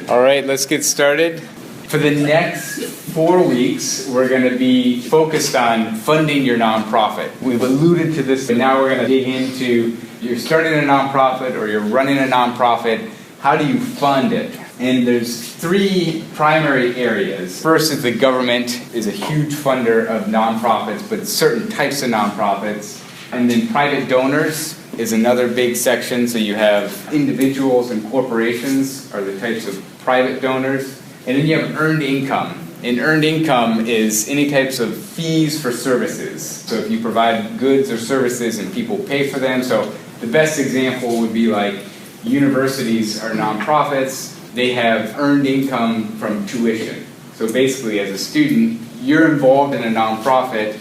All right, let's get started. For the next 4 weeks, we're going to be focused on funding your nonprofit. We've alluded to this, but now we're going to dig into you're starting a nonprofit or you're running a nonprofit. How do you fund it? And there's 3 primary areas. First is the government is a huge funder of nonprofits, but certain types of nonprofits. And then private donors is another big section. So you have individuals and corporations are the types of private donors. And then you have earned income. And earned income is any types of fees for services. So if you provide goods or services and people pay for them. So the best example would be like universities are nonprofits. They have earned income from tuition. So basically as a student, you're involved in a nonprofit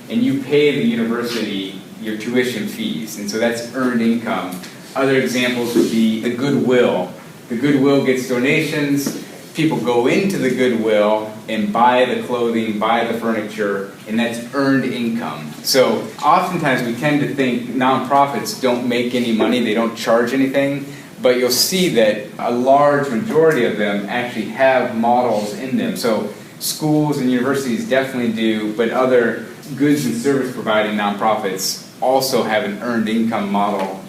and you pay the university your tuition fees. And so that's earned income. Other examples would be the Goodwill. The Goodwill gets donations. People go into the Goodwill and buy the clothing, buy the furniture, and that's earned income. So oftentimes we tend to think nonprofits don't make any money, they don't charge anything, but you'll see that a large majority of them actually have models in them. So schools and universities definitely do, but other goods and service providing nonprofits also have an earned income model.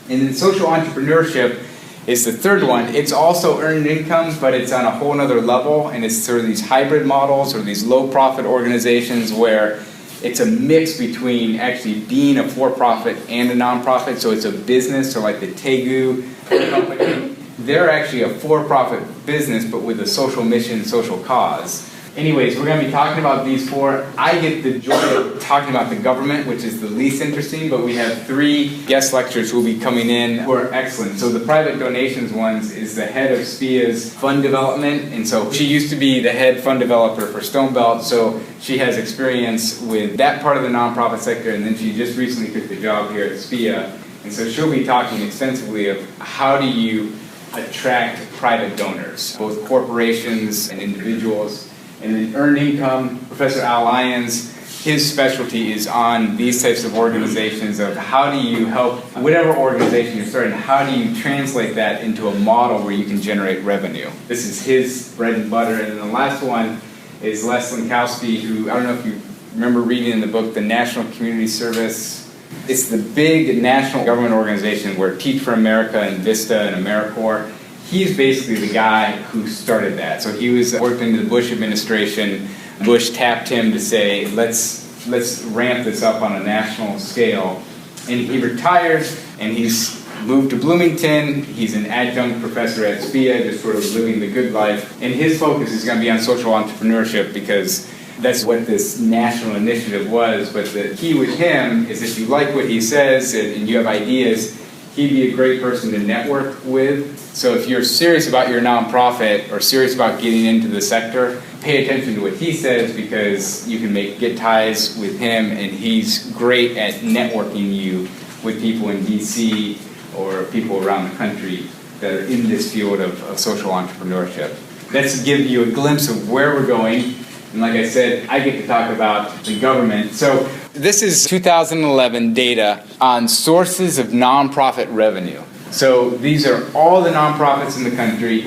And then social entrepreneurship is the third one. It's also earned income, but it's on a whole other level, and it's sort of these hybrid models or these low-profit organizations where it's a mix between actually being a for-profit and a nonprofit. So it's a business, so like the Tegu company, they're actually a for-profit business, but with a social mission, social cause. Anyways, we're going to be talking about these 4. I get the joy of talking about the government, which is the least interesting, but we have 3 guest lecturers who will be coming in who are excellent. So the private donations ones is the head of SPIA's fund development, and so she used to be the head fund developer for Stonebelt, so she has experience with that part of the nonprofit sector, and then she just recently took the job here at SPIA, and so she'll be talking extensively of how do you attract private donors, both corporations and individuals. And then earned income, Professor Al Lyons, his specialty is on these types of organizations of how do you help whatever organization you're starting, how do you translate that into a model where you can generate revenue? This is his bread and butter. And then the last one is Les Lankowski, who, I don't know if you remember reading in the book, the National Community Service. It's the big national government organization where Teach for America and Vista and AmeriCorps, he's basically the guy who started that. So he was worked into the Bush administration. Bush tapped him to say, let's ramp this up on a national scale. And he retired, and he's moved to Bloomington. He's an adjunct professor at SPIA, just sort of living the good life. And his focus is going to be on social entrepreneurship because that's what this national initiative was. But the key with him is if you like what he says and you have ideas, he'd be a great person to network with. So if you're serious about your nonprofit or serious about getting into the sector, pay attention to what he says because you can get ties with him, and he's great at networking you with people in DC or people around the country that are in this field of social entrepreneurship. That's to give you a glimpse of where we're going. And like I said, I get to talk about the government. So this is 2011 data on sources of nonprofit revenue. So these are all the nonprofits in the country,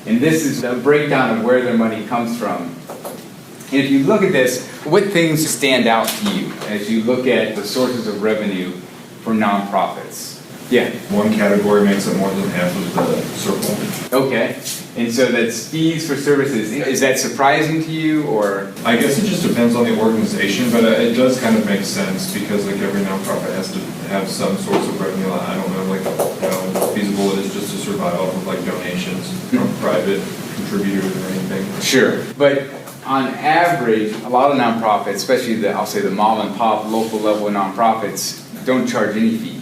and this is a breakdown of where their money comes from. And if you look at this, what things stand out to you as you look at the sources of revenue for nonprofits? Yeah? One category makes up more than half of the circle. Okay. And so that's fees for services. Is that surprising to you, or? I guess it just depends on the organization, but it does kind of make sense because like every nonprofit has to have some source of revenue. I don't know like how feasible it is just to survive off of like donations from private contributors or anything. Sure, but on average, a lot of nonprofits, especially I'll say the mom and pop local level nonprofits, don't charge any fees.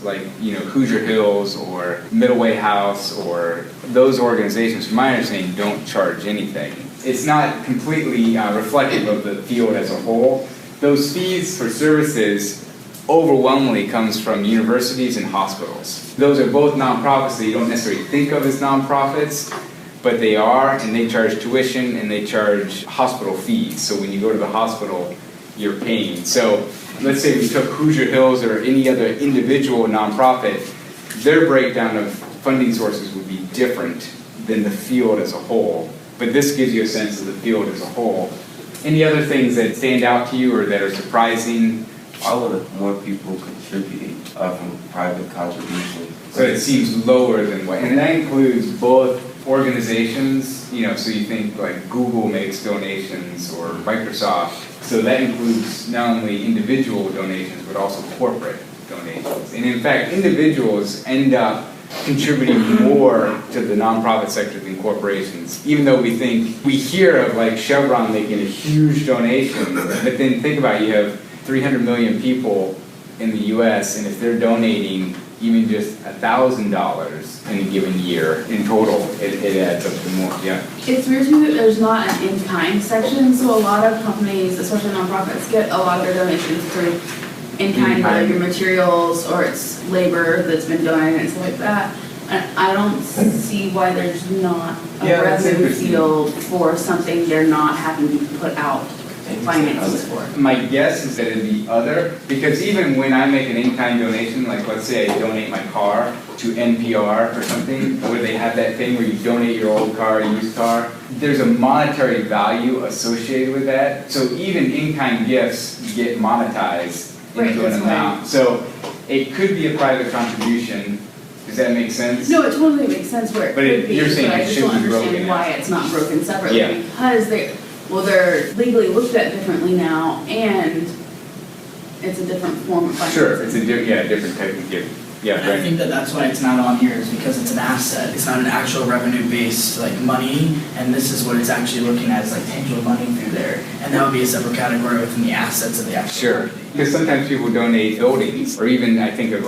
Like, Hoosier Hills or Middle Way House or those organizations, from my understanding, don't charge anything. It's not completely reflective of the field as a whole. Those fees for services overwhelmingly comes from universities and hospitals. Those are both nonprofits that you don't necessarily think of as nonprofits, but they are, and they charge tuition and they charge hospital fees. So when you go to the hospital, you're paying. So let's say we took Hoosier Hills or any other individual nonprofit, their breakdown of funding sources would be different than the field as a whole. But this gives you a sense of the field as a whole. Any other things that stand out to you or that are surprising? Why would more people contribute from private contributions? So it seems lower than what, and that includes both organizations, so you think like Google makes donations or Microsoft. So that includes not only individual donations, but also corporate donations. And in fact, individuals end up contributing more to the nonprofit sector than corporations, even though we hear of like Chevron making a huge donation, but then think about it, you have 300 million people in the US, and if they're donating even just $1,000 in a given year, in total, it adds up to more, yeah. It's weird to me that there's not an in-kind section, so a lot of companies, especially nonprofits, get a lot of their donations through in-kind, whether your materials or it's labor that's been donated and stuff like that. And I don't see why there's not a revenue field for something they're not having to put out finances for. My guess is that it'd be other, because even when I make an in-kind donation, like let's say I donate my car to NPR or something, where they have that thing where you donate your old car, used car, there's a monetary value associated with that. So even in-kind gifts get monetized into an amount. So it could be a private contribution. Does that make sense? No, it totally makes sense where it could be, you're saying but I it just should don't be broken understand why out. it's not broken separately. Yeah. Because they're legally looked at differently now, and it's a different form of financing. Sure, it's a different type of gift. Yeah, I think that's why it's not on here, is because it's an asset. It's not an actual revenue-based money, and this is what it's actually looking at, is tangible money through there. And that would be a separate category within the assets of the actual Sure, property. because sometimes people donate buildings, or even I think of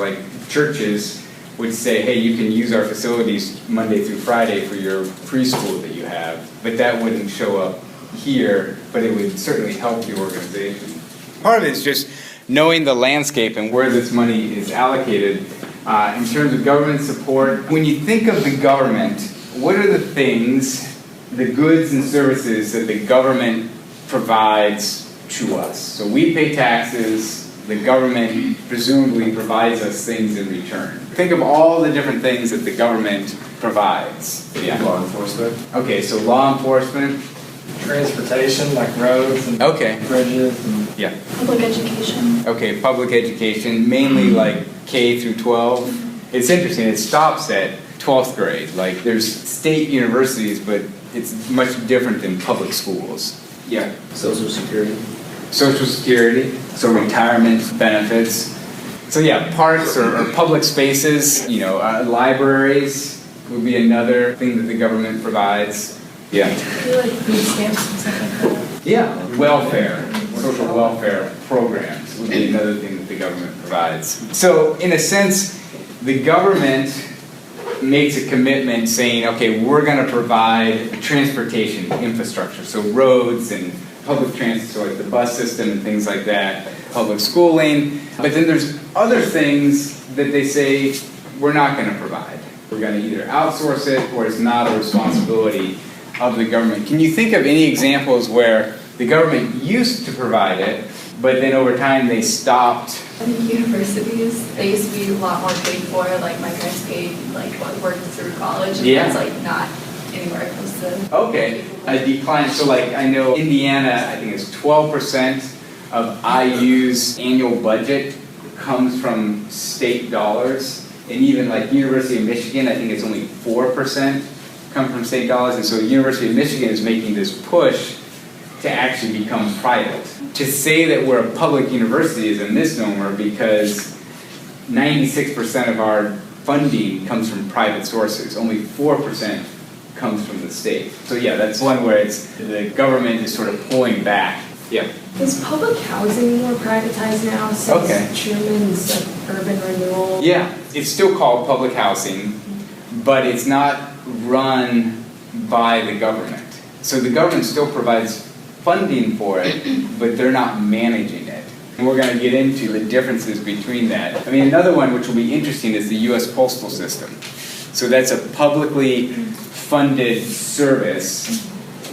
churches would say, hey, you can use our facilities Monday through Friday for your preschool that you have, but that wouldn't show up here, but it would certainly help the organization. Part of it is just knowing the landscape and where this money is allocated in terms of government support. When you think of the government, what are the things, the goods and services that the government provides to us? So we pay taxes, the government presumably provides us things in return. Think of all the different things that the government provides. Yeah. Law enforcement. Okay, so law enforcement. Transportation, like roads and Okay. bridges and Yeah. Public education. Okay, public education, mainly K through 12. It's interesting, it stops at 12th grade. There's state universities, but it's much different than public schools. Yeah. Social security. Social security, so retirement benefits. So yeah, parks or public spaces, libraries would be another thing that the government provides. Yeah. I feel like food stamps and stuff like that. Yeah, welfare, social welfare programs would be another thing that the government provides. So in a sense, the government makes a commitment saying, okay, we're going to provide transportation infrastructure, so roads and public transit, so the bus system and things like that, public schooling. But then there's other things that they say we're not going to provide. We're going to either outsource it or it's not a responsibility of the government. Can you think of any examples where the government used to provide it, but then over time they stopped? I think universities, they used to be a lot more paid for, my parents paid, working through college, and Yeah. that's, not anywhere close to. Okay, a decline. So I know Indiana, I think it's 12% of IU's annual budget comes from state dollars. And even University of Michigan, I think it's only 4% come from state dollars. And so University of Michigan is making this push to actually become private. To say that we're a public university is a misnomer because 96% of our funding comes from private sources. Only 4% comes from the state. So yeah, that's one where the government is sort of pulling back. Yeah. Is public housing more privatized now since Okay. Truman's urban renewal? Yeah, it's still called public housing, but it's not run by the government. So the government still provides funding for it, but they're not managing it. And we're going to get into the differences between that. Another one which will be interesting is the U.S. Postal System. So that's a publicly funded service,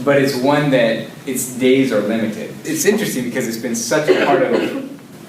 but it's one that its days are limited. It's interesting because it's been such a part of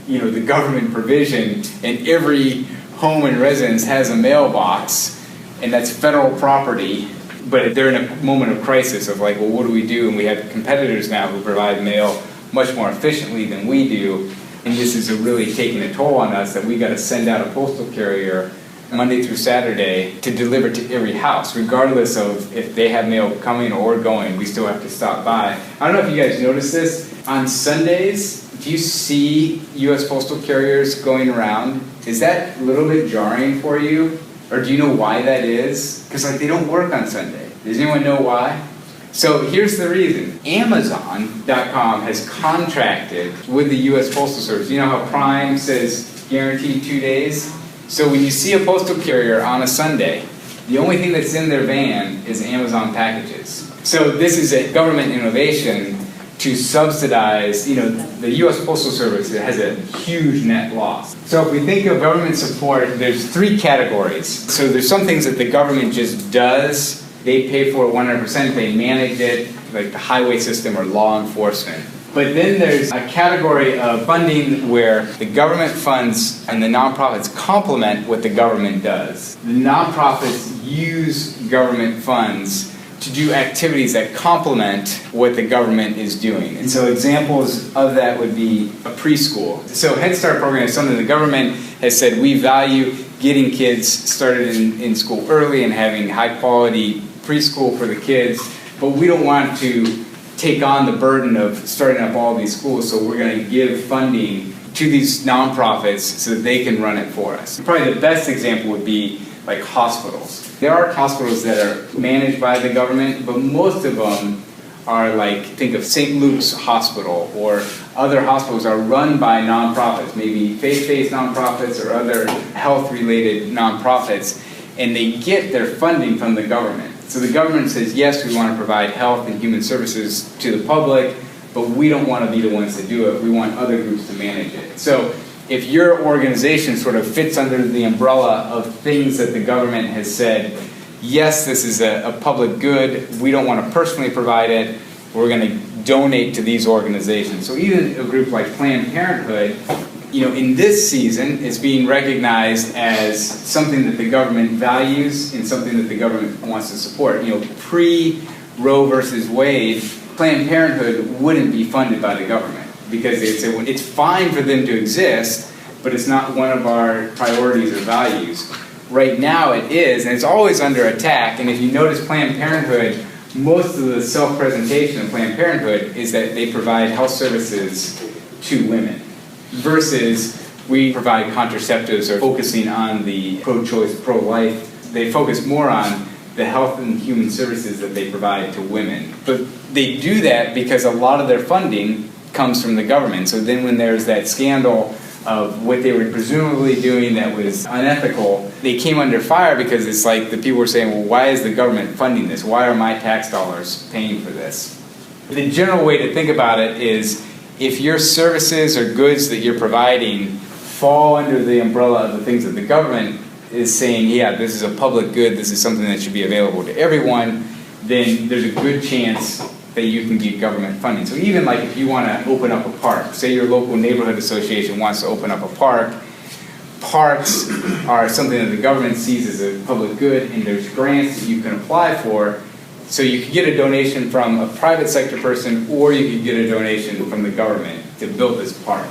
the government provision, and every home and residence has a mailbox, and that's federal property. but they're in a moment of crisis of like, well, what do we do? And we have competitors now who provide mail much more efficiently than we do. And this is really taking a toll on us that we got to send out a postal carrier Monday through Saturday to deliver to every house, regardless of if they have mail coming or going. We still have to stop by. I don't know if you guys noticed this. On Sundays, do you see U.S. postal carriers going around? Is that a little bit jarring for you? Or do you know why that is? Because like they don't work on Sunday. Does anyone know why? So here's the reason. Amazon.com has contracted with the U.S. Postal Service. You know how Prime says guaranteed 2 days? So when you see a postal carrier on a Sunday, the only thing that's in their van is Amazon packages. So this is a government innovation to subsidize, the U.S. Postal Service has a huge net loss. So if we think of government support, there's 3 categories. So there's some things that the government just does. They pay for it 100%, they manage it, like the highway system or law enforcement. But then there's a category of funding where the government funds and the nonprofits complement what the government does. The nonprofits use government funds to do activities that complement what the government is doing. And so examples of that would be a preschool. So Head Start program is something the government has said we value getting kids started in school early and having high quality preschool for the kids, but we don't want to take on the burden of starting up all these schools, so we're going to give funding to these nonprofits so that they can run it for us. Probably the best example would be like hospitals. There are hospitals that are managed by the government, but most of them are like, think of St. Luke's Hospital or other hospitals are run by nonprofits, maybe faith-based nonprofits or other health-related nonprofits, and they get their funding from the government. So the government says, yes, we want to provide health and human services to the public, but we don't want to be the ones to do it. We want other groups to manage it. So if your organization sort of fits under the umbrella of things that the government has said, yes, this is a public good, we don't want to personally provide it, we're going to donate to these organizations. So even a group like Planned Parenthood, in this season, is being recognized as something that the government values and something that the government wants to support. Pre-Roe versus Wade, Planned Parenthood wouldn't be funded by the government because they'd say, well, it's fine for them to exist, but it's not one of our priorities or values. Right now it is, and it's always under attack. And if you notice Planned Parenthood, most of the self-presentation of Planned Parenthood is that they provide health services to women, versus we provide contraceptives or focusing on the pro-choice, pro-life. They focus more on the health and human services that they provide to women. But they do that because a lot of their funding comes from the government. So then when there's that scandal of what they were presumably doing that was unethical, they came under fire because it's like the people were saying, well, why is the government funding this? Why are my tax dollars paying for this? The general way to think about it is if your services or goods that you're providing fall under the umbrella of the things that the government is saying, yeah, this is a public good, this is something that should be available to everyone, then there's a good chance that you can get government funding. So even like if you want to open up a park, say your local neighborhood association wants to open up a park, parks are something that the government sees as a public good, and there's grants that you can apply for. So you could get a donation from a private sector person, or you could get a donation from the government to build this park.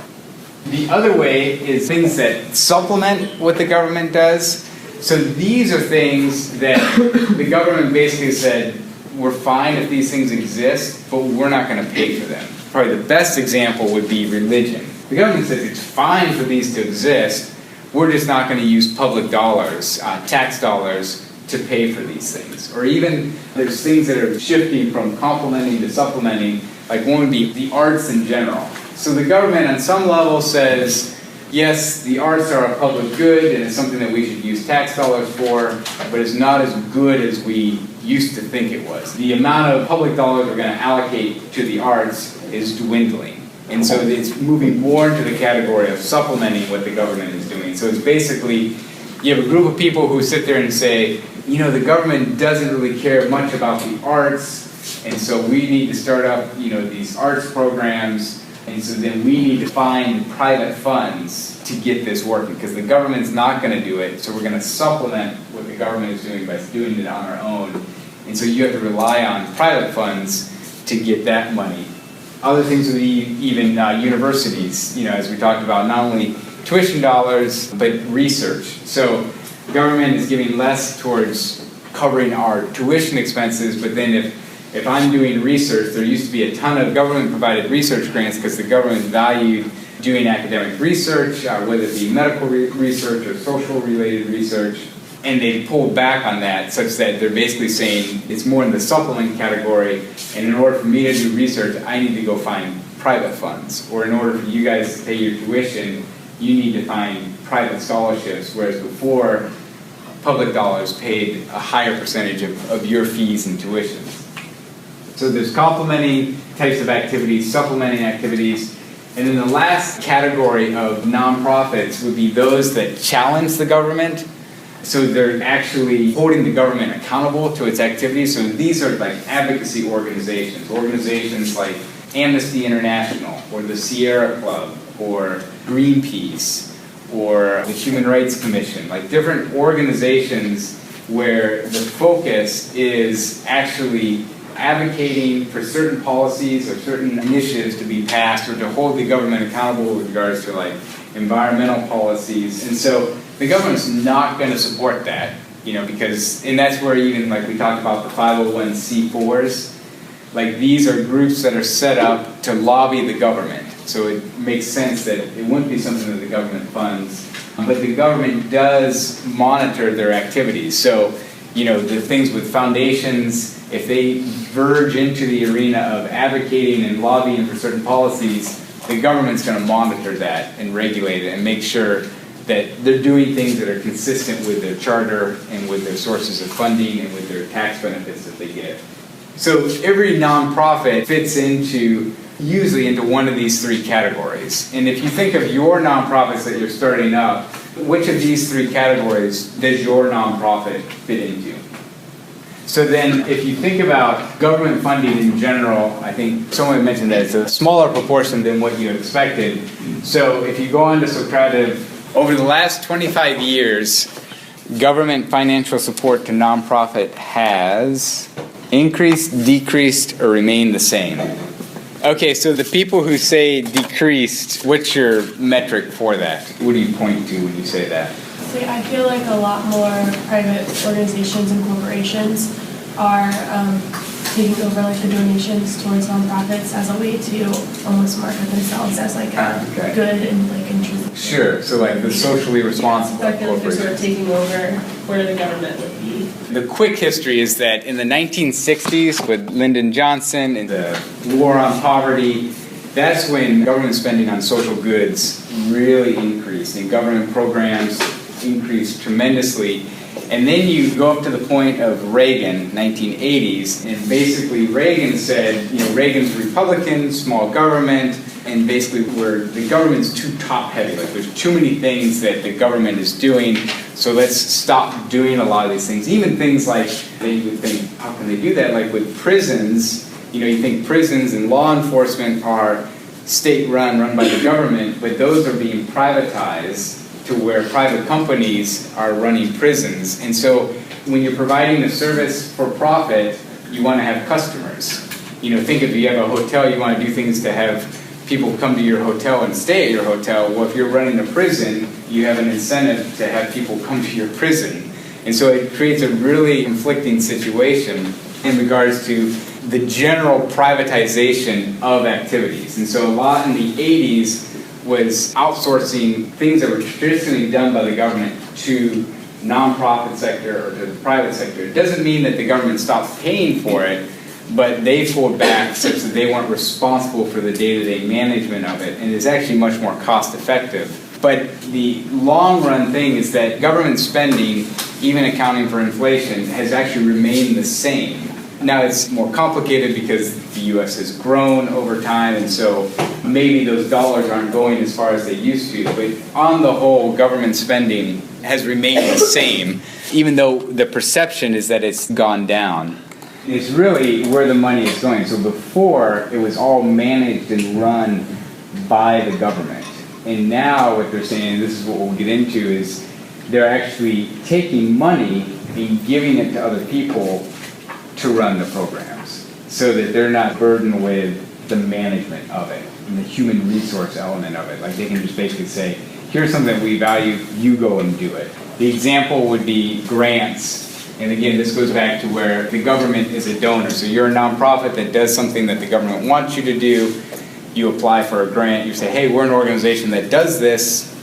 The other way is things that supplement what the government does. So these are things that the government basically said, we're fine if these things exist, but we're not going to pay for them. Probably the best example would be religion. The government says it's fine for these to exist, we're just not going to use public dollars, tax dollars, to pay for these things. Or even there's things that are shifting from complementing to supplementing, like one would be the arts in general. So the government on some level says, yes, the arts are a public good and it's something that we should use tax dollars for, but it's not as good as we used to think it was. The amount of public dollars we're going to allocate to the arts is dwindling. And so it's moving more into the category of supplementing what the government is doing. So it's basically, you have a group of people who sit there and say, the government doesn't really care much about the arts, and so we need to start up, these arts programs, and so then we need to find private funds to get this working, because the government's not going to do it, so we're going to supplement what the government is doing by doing it on our own. And And so you have to rely on private funds to get that money. Other things would be even universities, as we talked about, not only tuition dollars, but research. So government is giving less towards covering our tuition expenses, but then if I'm doing research, there used to be a ton of government-provided research grants because the government valued doing academic research, whether it be medical research or social-related research, and they pulled back on that such that they're basically saying it's more in the supplement category, and in order for me to do research, I need to go find private funds, or in order for you guys to pay your tuition, you need to find private scholarships, whereas before, public dollars paid a higher percentage of your fees and tuitions. So there's complementing types of activities, supplementing activities, and then the last category of nonprofits would be those that challenge the government. So they're actually holding the government accountable to its activities. So these are like advocacy organizations like Amnesty International, or the Sierra Club, or Greenpeace, or the Human Rights Commission, like different organizations where the focus is actually advocating for certain policies or certain initiatives to be passed, or to hold the government accountable with regards to like environmental policies. And so the government's not going to support that, because, and that's where even like we talked about the 501c4s, like these are groups that are set up to lobby the government. So it makes sense that it wouldn't be something that the government funds, but the government does monitor their activities. So, the things with foundations, if they verge into the arena of advocating and lobbying for certain policies, the government's going to monitor that and regulate it and make sure that they're doing things that are consistent with their charter and with their sources of funding and with their tax benefits that they get. So every nonprofit fits usually into one of these three categories. And if you think of your nonprofits that you're starting up, which of these three categories does your nonprofit fit into? So then if you think about government funding in general, I think someone mentioned that it's a smaller proportion than what you expected. So if you go on to Socrative, over the last 25 years, government financial support to nonprofit has increased, decreased, or remained the same. Okay, so the people who say decreased, what's your metric for that? What do you point to when you say that? See, I feel like a lot more private organizations and corporations are taking over like the donations towards nonprofits as a way to almost market themselves as like a good and like intrinsic. Sure, so like the socially responsible So I feel like they're sort of corporations. taking over where the government would be. The quick history is that in the 1960s with Lyndon Johnson and the war on poverty, that's when government spending on social goods really increased and government programs increased tremendously. And then you go up to the point of Reagan, 1980s, and basically Reagan said, Reagan's Republican, small government, and basically where the government's too top-heavy, like there's too many things that the government is doing, so let's stop doing a lot of these things. Even things like, they would think, how can they do that? Like with prisons, you think prisons and law enforcement are state-run, run by the government, but those are being privatized to where private companies are running prisons. And so when you're providing a service for profit, you want to have customers. Think if you have a hotel, you want to do things to have people come to your hotel and stay at your hotel. Well, if you're running a prison, you have an incentive to have people come to your prison. And so it creates a really conflicting situation in regards to the general privatization of activities. And so a lot in the 80s was outsourcing things that were traditionally done by the government to nonprofit sector or to the private sector. It doesn't mean that the government stopped paying for it, but they pulled back such that they weren't responsible for the day-to-day management of it, and it's actually much more cost-effective. But the long-run thing is that government spending, even accounting for inflation, has actually remained the same. Now it's more complicated because the U.S. has grown over time, and so maybe those dollars aren't going as far as they used to, but on the whole, government spending has remained the same, even though the perception is that it's gone down. It's really where the money is going. So before, it was all managed and run by the government. And now what they're saying, and this is what we'll get into, is they're actually taking money and giving it to other people to to run the programs so that they're not burdened with the management of it and the human resource element of it. Like they can just basically say, here's something that we value, you go and do it. The example would be grants. And again, this goes back to where the government is a donor. So you're a nonprofit that does something that the government wants you to do. You apply for a grant. You say, hey, we're an organization that does this.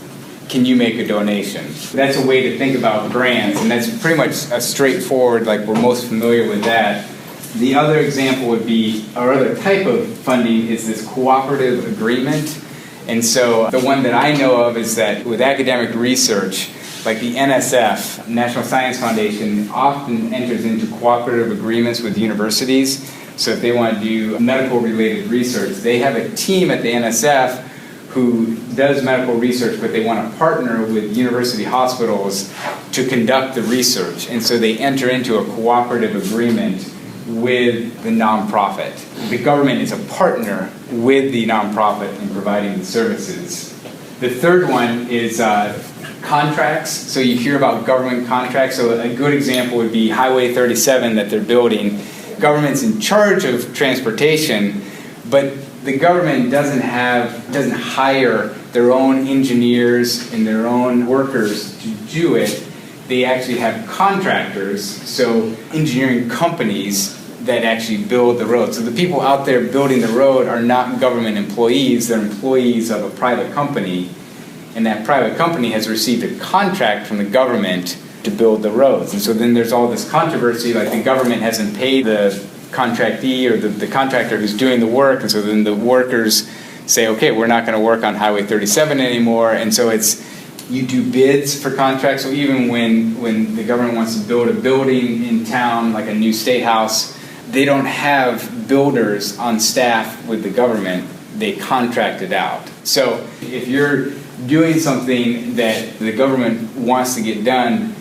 Can you make a donation? That's a way to think about grants, and that's pretty much a straightforward, like we're most familiar with that. The other example would be, or other type of funding is this cooperative agreement. And so the one that I know of is that with academic research, like the NSF, National Science Foundation, often enters into cooperative agreements with universities. So if they want to do medical related research, they have a team at the NSF who does medical research, but they want to partner with university hospitals to conduct the research. And so they enter into a cooperative agreement with the nonprofit. The government is a partner with the nonprofit in providing the services. The third one is contracts. So you hear about government contracts. So a good example would be Highway 37 that they're building. Government's in charge of transportation, but the government doesn't hire their own engineers and their own workers to do it. They actually have contractors, so engineering companies that actually build the road. So the people out there building the road are not government employees, they're employees of a private company, and that private company has received a contract from the government to build the roads. And so then there's all this controversy, like the government hasn't paid the contractee or the contractor who's doing the work, and so then the workers say, okay, we're not going to work on Highway 37 anymore. And so you do bids for contracts. So even when the government wants to build a building in town, like a new state house, they don't have builders on staff with the government. They contract it out. So if you're doing something that the government wants to get done,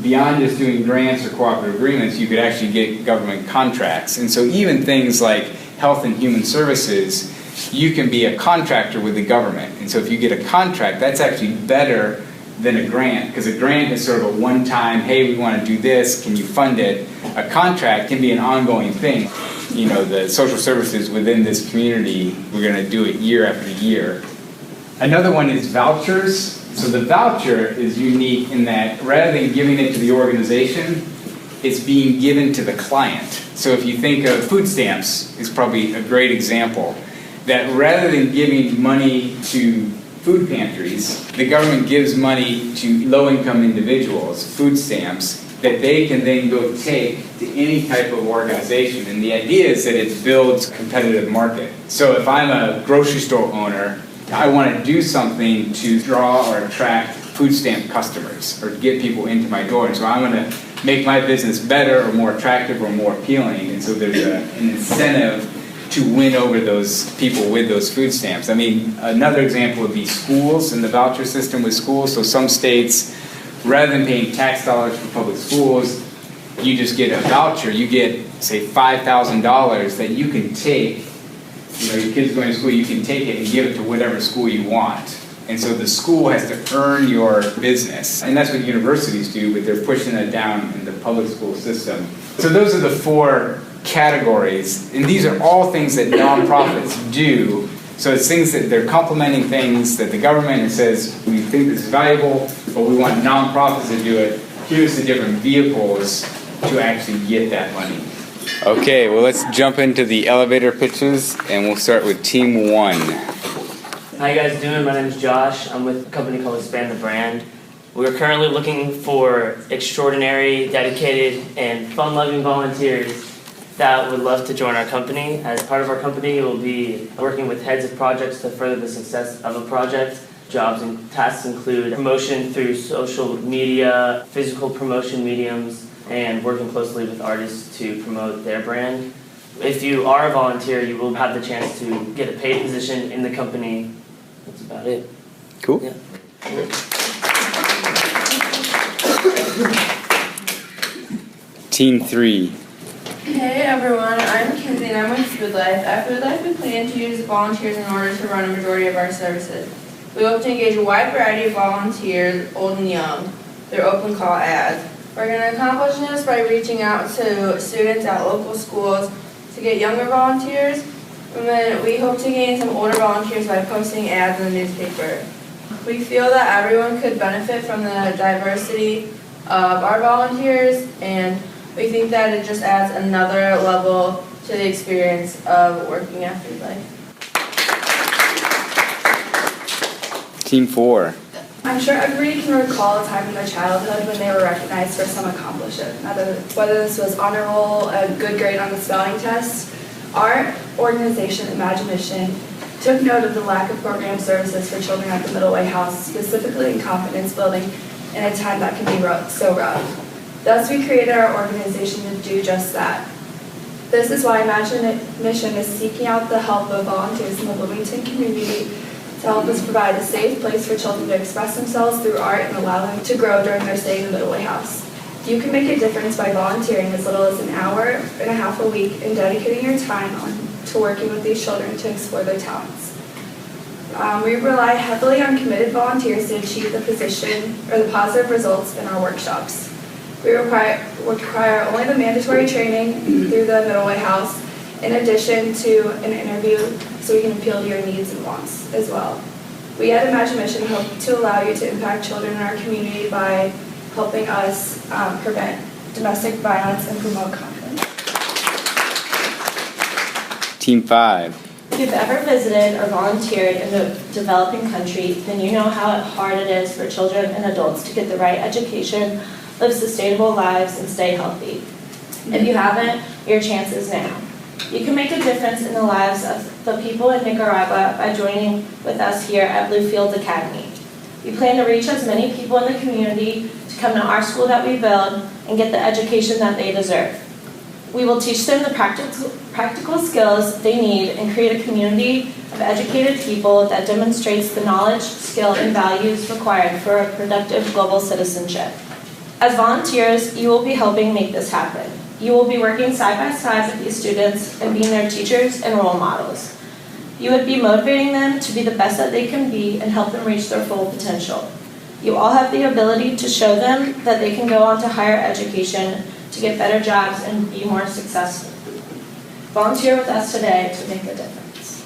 beyond just doing grants or cooperative agreements, you could actually get government contracts. And so even things like health and human services, you can be a contractor with the government. And so if you get a contract, that's actually better than a grant, because a grant is sort of a one-time, hey, we want to do this, can you fund it? A contract can be an ongoing thing. You know, the social services within this community, we're going to do it year after year. Another one is vouchers. So the voucher is unique in that rather than giving it to the organization, it's being given to the client. So if you think of food stamps, is probably a great example, that rather than giving money to food pantries, the government gives money to low-income individuals, food stamps, that they can then go take to any type of organization. And the idea is that it builds a competitive market. So if I'm a grocery store owner, I want to do something to draw or attract food stamp customers or get people into my door. And so I'm going to make my business better or more attractive or more appealing. And so there's an incentive to win over those people with those food stamps. I mean, another example would be schools and the voucher system with schools. So some states, rather than paying tax dollars for public schools, you just get a voucher. You get, say, $5,000 that you can take. You know, your kid's going to school, you can take it and give it to whatever school you want. And so the school has to earn your business. And that's what universities do, but they're pushing that down in the public school system. So those are the four categories. And these are all things that nonprofits do. So it's things that they're complementing things that the government says, we think this is valuable, but we want nonprofits to do it. Here's the different vehicles to actually get that money. Okay, well, let's jump into the elevator pitches, and we'll start with team one. How you guys doing? My name is Josh. I'm with a company called Expand the Brand. We're currently looking for extraordinary, dedicated, and fun-loving volunteers that would love to join our company. As part of our company, we'll be working with heads of projects to further the success of a project. Jobs and tasks include promotion through social media, physical promotion mediums, and working closely with artists to promote their brand. If you are a volunteer, you will have the chance to get a paid position in the company. That's about it. Cool. Yeah. Team 3. Hey everyone, I'm Kinsey and I'm with Food Life. At Food Life, we plan to use volunteers in order to run a majority of our services. We hope to engage a wide variety of volunteers, old and young. They're open call ads. We're going to accomplish this by reaching out to students at local schools to get younger volunteers, and then we hope to gain some older volunteers by posting ads in the newspaper. We feel that everyone could benefit from the diversity of our volunteers, and we think that it just adds another level to the experience of working at Food Life. Team 4. I'm sure everybody can recall a time in their childhood when they were recognized for some accomplishment, whether this was honor roll, a good grade on the spelling test. Our organization, Imagine Mission, took note of the lack of program services for children at the Middle Way House, specifically in confidence building in a time that can be so rough. Thus, we created our organization to do just that. This is why Imagine Mission is seeking out the help of volunteers in the Bloomington community to help us provide a safe place for children to express themselves through art and allow them to grow during their stay in the Middle Way House. You can make a difference by volunteering as little as an hour and a half a week and dedicating your time to working with these children to explore their talents. We rely heavily on committed volunteers to achieve the position or the positive results in our workshops. We require only the mandatory training through the Middle Way House, in addition to an interview so we can appeal to your needs and wants as well. We at Imagine Mission hope to allow you to impact children in our community by helping us prevent domestic violence and promote confidence. Team 5. If you've ever visited or volunteered in a developing country, then you know how hard it is for children and adults to get the right education, live sustainable lives, and stay healthy. If you haven't, your chance is now. You can make a difference in the lives of the people in Nicaragua by joining with us here at Bluefields Academy. We plan to reach as many people in the community to come to our school that we build and get the education that they deserve. We will teach them the practical skills they need and create a community of educated people that demonstrates the knowledge, skill, and values required for a productive global citizenship. As volunteers, you will be helping make this happen. You will be working side by side with these students and being their teachers and role models. You would be motivating them to be the best that they can be and help them reach their full potential. You all have the ability to show them that they can go on to higher education, to get better jobs, and be more successful. Volunteer with us today to make a difference.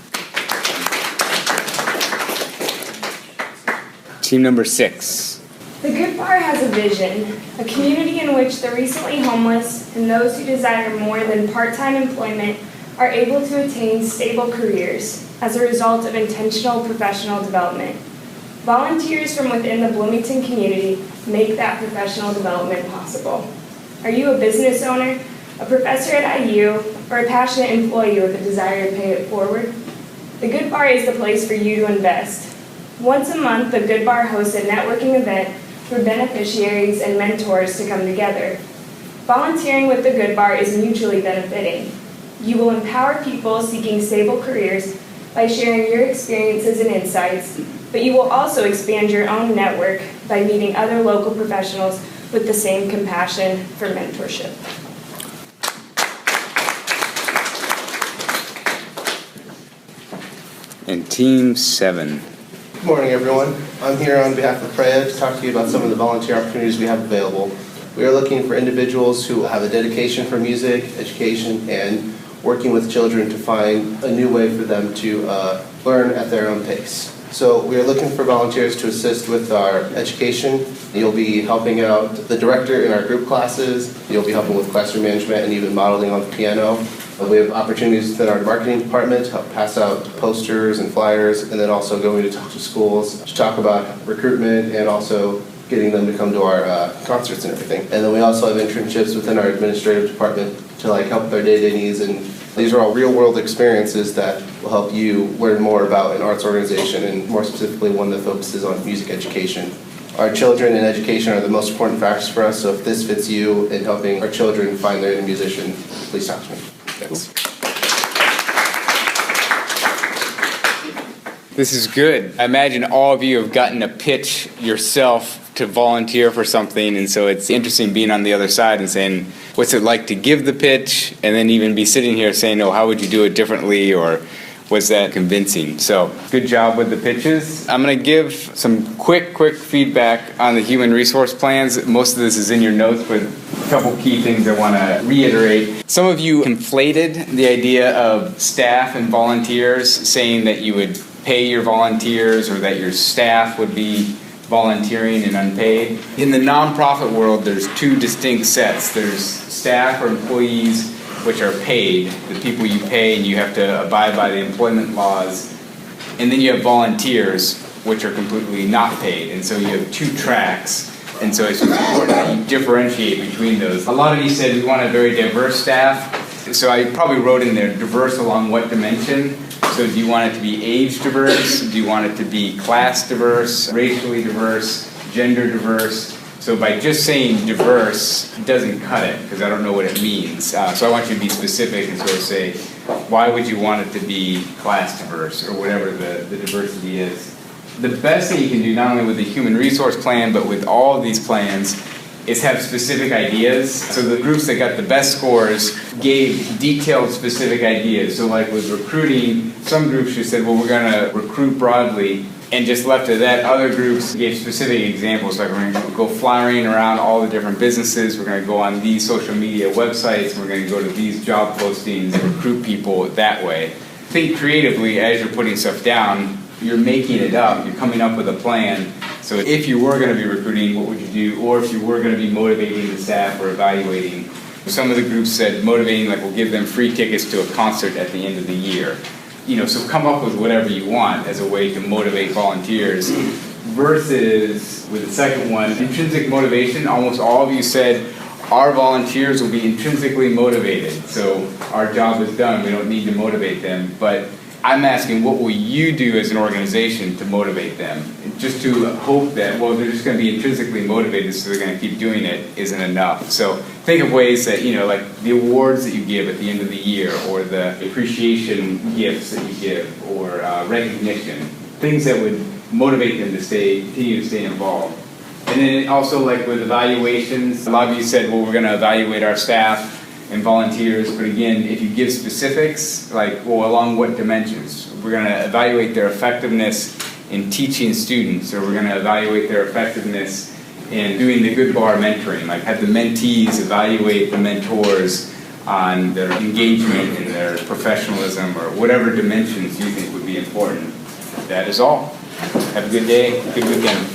Team number 6. The Good Bar has a vision, a community in which the recently homeless and those who desire more than part-time employment are able to attain stable careers as a result of intentional professional development. Volunteers from within the Bloomington community make that professional development possible. Are you a business owner, a professor at IU, or a passionate employee with a desire to pay it forward? The Good Bar is the place for you to invest. Once a month, the Good Bar hosts a networking event for beneficiaries and mentors to come together. Volunteering with the Good Bar is mutually benefiting. You will empower people seeking stable careers by sharing your experiences and insights, but you will also expand your own network by meeting other local professionals with the same compassion for mentorship. And Team 7. Good morning, everyone. I'm here on behalf of PREA to talk to you about some of the volunteer opportunities we have available. We are looking for individuals who have a dedication for music, education, and working with children to find a new way for them to learn at their own pace. So we are looking for volunteers to assist with our education. You'll be helping out the director in our group classes. You'll be helping with classroom management and even modeling on the piano. We have opportunities within our marketing department to help pass out posters and flyers, and then also going to talk to schools to talk about recruitment and also getting them to come to our concerts and everything. And then we also have internships within our administrative department to help with our day-to-day needs. And these are all real-world experiences that will help you learn more about an arts organization, and more specifically one that focuses on music education. Our children and education are the most important factors for us, so if this fits you in helping our children find their inner musician, please talk to me. Thanks. This is good. I imagine all of you have gotten a pitch yourself to volunteer for something, and so it's interesting being on the other side and saying, what's it like to give the pitch, and then even be sitting here saying, oh, how would you do it differently, or Was that convincing? So good job with the pitches. I'm going to give some quick feedback on the human resource plans. Most of this is in your notes, but a couple key things I want to reiterate. Some of you conflated the idea of staff and volunteers, saying that you would pay your volunteers or that your staff would be volunteering and unpaid. In the nonprofit world, there's two distinct sets. There's staff or employees, which are paid, the people you pay and you have to abide by the employment laws. And then you have volunteers, which are completely not paid. And so you have two tracks. And so it's important that you differentiate between those. A lot of you said we want a very diverse staff. So I probably wrote in there diverse along what dimension. So do you want it to be age diverse? Do you want it to be class diverse, racially diverse, gender diverse? So by just saying diverse doesn't cut it, because I don't know what it means. So I want you to be specific and sort of say, why would you want it to be class diverse or whatever the diversity is. The best thing you can do, not only with the human resource plan, but with all of these plans, is have specific ideas. So the groups that got the best scores gave detailed specific ideas. So like with recruiting, some groups just said, well, we're going to recruit broadly, and just left it at that. Other groups gave specific examples, like we're going to go flying around all the different businesses, we're going to go on these social media websites, we're going to go to these job postings and recruit people that way. Think creatively as you're putting stuff down. You're making it up, you're coming up with a plan. So if you were going to be recruiting, what would you do? Or if you were going to be motivating the staff or evaluating. Some of the groups said motivating, like we'll give them free tickets to a concert at the end of the year. So come up with whatever you want as a way to motivate volunteers. Versus, with the second one, intrinsic motivation, almost all of you said our volunteers will be intrinsically motivated. So our job is done, we don't need to motivate them. But I'm asking, what will you do as an organization to motivate them? Just to hope that, well, they're just going to be intrinsically motivated, so they're going to keep doing it, isn't enough. So think of ways that, like the awards that you give at the end of the year, or the appreciation gifts that you give, or recognition, things that would motivate them to continue to stay involved. And then also, like with evaluations, a lot of you said, well, we're going to evaluate our staff and volunteers, but again, if you give specifics, like, well, along what dimensions? We're going to evaluate their effectiveness in teaching students, or we're going to evaluate their effectiveness in doing the good bar mentoring, like have the mentees evaluate the mentors on their engagement and their professionalism, or whatever dimensions you think would be important. That is all. Have a good day, good weekend.